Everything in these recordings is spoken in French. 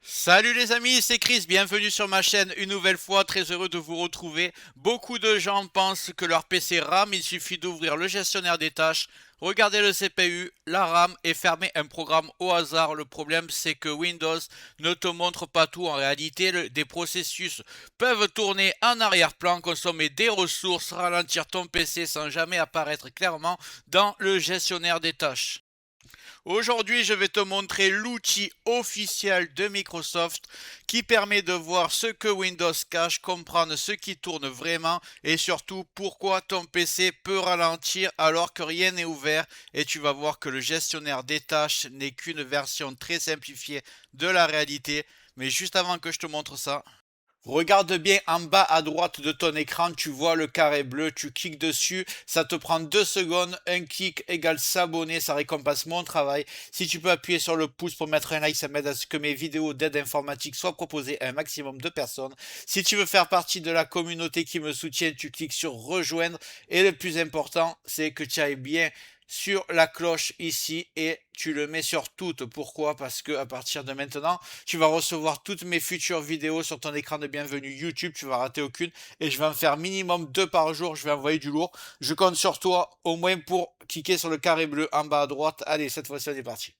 Salut les amis, c'est Chris, bienvenue sur ma chaîne une nouvelle fois, très heureux de vous retrouver. Beaucoup de gens pensent que leur PC rame, il suffit d'ouvrir le gestionnaire des tâches, regarder le CPU, la RAM et fermer un programme au hasard. Le problème c'est que Windows ne te montre pas tout. En réalité, des processus peuvent tourner en arrière-plan, consommer des ressources, ralentir ton PC sans jamais apparaître clairement dans le gestionnaire des tâches. Aujourd'hui, je vais te montrer l'outil officiel de Microsoft qui permet de voir ce que Windows cache, comprendre ce qui tourne vraiment et surtout pourquoi ton PC peut ralentir alors que rien n'est ouvert, et tu vas voir que le gestionnaire des tâches n'est qu'une version très simplifiée de la réalité. Mais juste avant que je te montre ça, regarde bien en bas à droite de ton écran, tu vois le carré bleu, tu cliques dessus, ça te prend 2 secondes, un clic égale s'abonner, ça récompense mon travail. Si tu peux appuyer sur le pouce pour mettre un like, ça m'aide à ce que mes vidéos d'aide informatique soient proposées à un maximum de personnes. Si tu veux faire partie de la communauté qui me soutient, tu cliques sur rejoindre, et le plus important, c'est que tu ailles bien sur la cloche ici et tu le mets sur toutes. Pourquoi? Parce que à partir de maintenant, tu vas recevoir toutes mes futures vidéos sur ton écran de bienvenue YouTube. Tu vas rater aucune et je vais en faire minimum 2 par jour. Je vais envoyer du lourd. Je compte sur toi au moins pour cliquer sur le carré bleu en bas à droite. Allez, cette fois-ci, on est parti.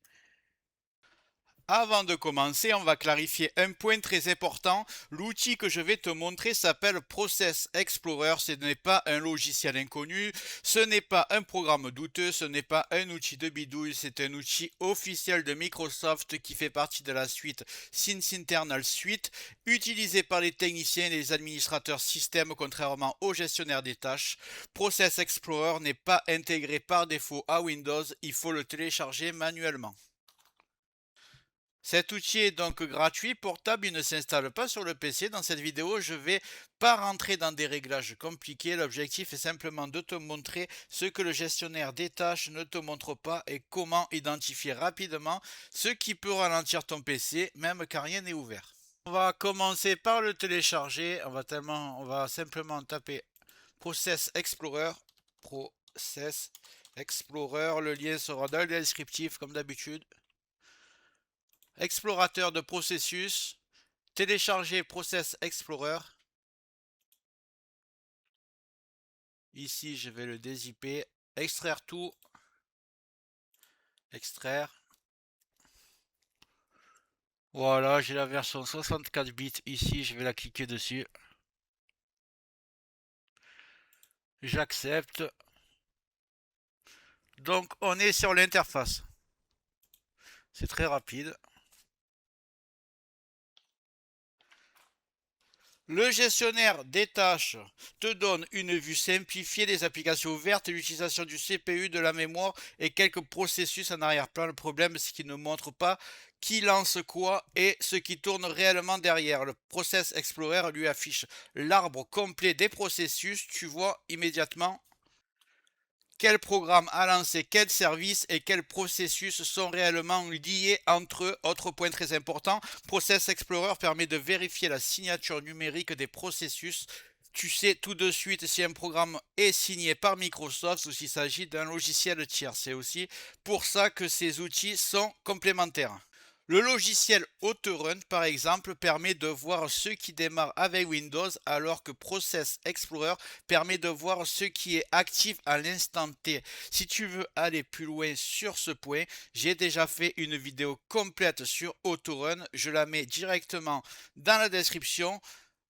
Avant de commencer, on va clarifier un point très important. L'outil que je vais te montrer s'appelle Process Explorer. Ce n'est pas un logiciel inconnu, ce n'est pas un programme douteux, ce n'est pas un outil de bidouille, c'est un outil officiel de Microsoft qui fait partie de la suite Synth Internal Suite, utilisé par les techniciens et les administrateurs système contrairement au gestionnaire des tâches. Process Explorer n'est pas intégré par défaut à Windows, il faut le télécharger manuellement. Cet outil est donc gratuit, portable, il ne s'installe pas sur le PC. Dans cette vidéo, je ne vais pas rentrer dans des réglages compliqués. L'objectif est simplement de te montrer ce que le gestionnaire des tâches ne te montre pas et comment identifier rapidement ce qui peut ralentir ton PC, même quand rien n'est ouvert. On va commencer par le télécharger. On va simplement taper Process Explorer. Process Explorer. Le lien sera dans le descriptif comme d'habitude. Explorateur de processus, télécharger Process Explorer. Ici, je vais le dézipper, extraire tout, extraire. Voilà, j'ai la version 64 bits ici, je vais la cliquer dessus. J'accepte. Donc, on est sur l'interface. C'est très rapide. Le gestionnaire des tâches te donne une vue simplifiée des applications ouvertes, l'utilisation du CPU, de la mémoire et quelques processus en arrière-plan. Le problème, c'est qu'il ne montre pas qui lance quoi et ce qui tourne réellement derrière. Le Process Explorer lui affiche l'arbre complet des processus. Tu vois immédiatement quel programme a lancé quel service et quels processus sont réellement liés entre eux. Autre point très important, Process Explorer permet de vérifier la signature numérique des processus. Tu sais tout de suite si un programme est signé par Microsoft ou s'il s'agit d'un logiciel tiers. C'est aussi pour ça que ces outils sont complémentaires. Le logiciel Autorun, par exemple, permet de voir ce qui démarre avec Windows, alors que Process Explorer permet de voir ce qui est actif à l'instant T. Si tu veux aller plus loin sur ce point, j'ai déjà fait une vidéo complète sur Autorun. Je la mets directement dans la description.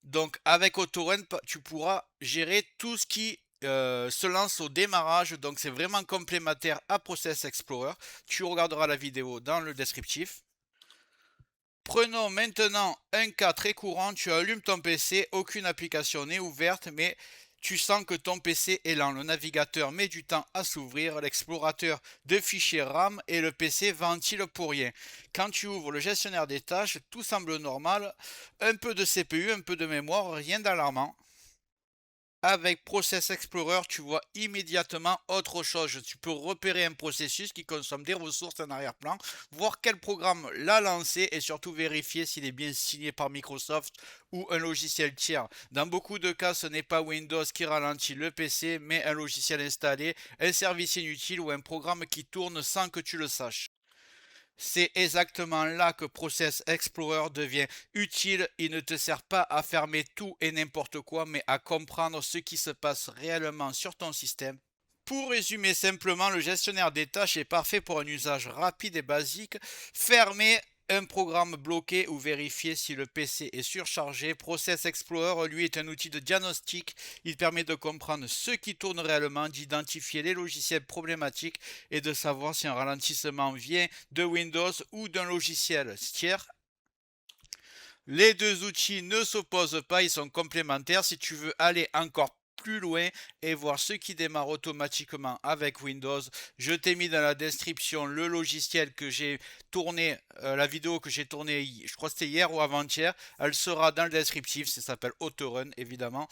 Donc avec Autorun, tu pourras gérer tout ce qui se lance au démarrage. Donc c'est vraiment complémentaire à Process Explorer. Tu regarderas la vidéo dans le descriptif. Prenons maintenant un cas très courant, tu allumes ton PC, aucune application n'est ouverte, mais tu sens que ton PC est lent. Le navigateur met du temps à s'ouvrir, l'explorateur de fichiers RAM et le PC ventile pour rien. Quand tu ouvres le gestionnaire des tâches, tout semble normal, un peu de CPU, un peu de mémoire, rien d'alarmant. Avec Process Explorer, tu vois immédiatement autre chose. Tu peux repérer un processus qui consomme des ressources en arrière-plan, voir quel programme l'a lancé et surtout vérifier s'il est bien signé par Microsoft ou un logiciel tiers. Dans beaucoup de cas, ce n'est pas Windows qui ralentit le PC, mais un logiciel installé, un service inutile ou un programme qui tourne sans que tu le saches. C'est exactement là que Process Explorer devient utile. Il ne te sert pas à fermer tout et n'importe quoi, mais à comprendre ce qui se passe réellement sur ton système. Pour résumer simplement, le gestionnaire des tâches est parfait pour un usage rapide et basique. Fermer un programme bloqué ou vérifier si le PC est surchargé. Process Explorer, lui, est un outil de diagnostic. Il permet de comprendre ce qui tourne réellement, d'identifier les logiciels problématiques et de savoir si un ralentissement vient de Windows ou d'un logiciel tiers. Les deux outils ne s'opposent pas, ils sont complémentaires. Si tu veux aller encore plus loin et voir ce qui démarre automatiquement avec Windows, je t'ai mis dans la description le logiciel que j'ai tourné, la vidéo que j'ai tournée, je crois que c'était hier ou avant-hier. Elle sera dans le descriptif, ça s'appelle Autorun évidemment.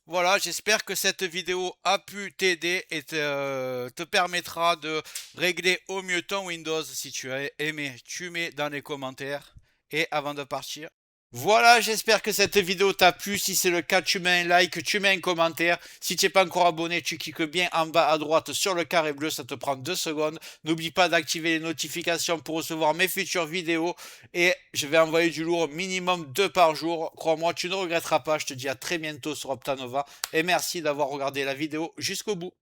Voilà, j'espère que cette vidéo a pu t'aider et te permettra de régler au mieux ton Windows. Si tu as aimé, tu mets dans les commentaires. Et avant de partir, voilà, j'espère que cette vidéo t'a plu. Si c'est le cas, tu mets un like, tu mets un commentaire. Si tu n'es pas encore abonné, tu cliques bien en bas à droite sur le carré bleu, ça te prend 2 secondes. N'oublie pas d'activer les notifications pour recevoir mes futures vidéos. Et je vais envoyer du lourd minimum 2 par jour. Crois-moi, tu ne regretteras pas. Je te dis à très bientôt sur Optanova. Et merci d'avoir regardé la vidéo jusqu'au bout.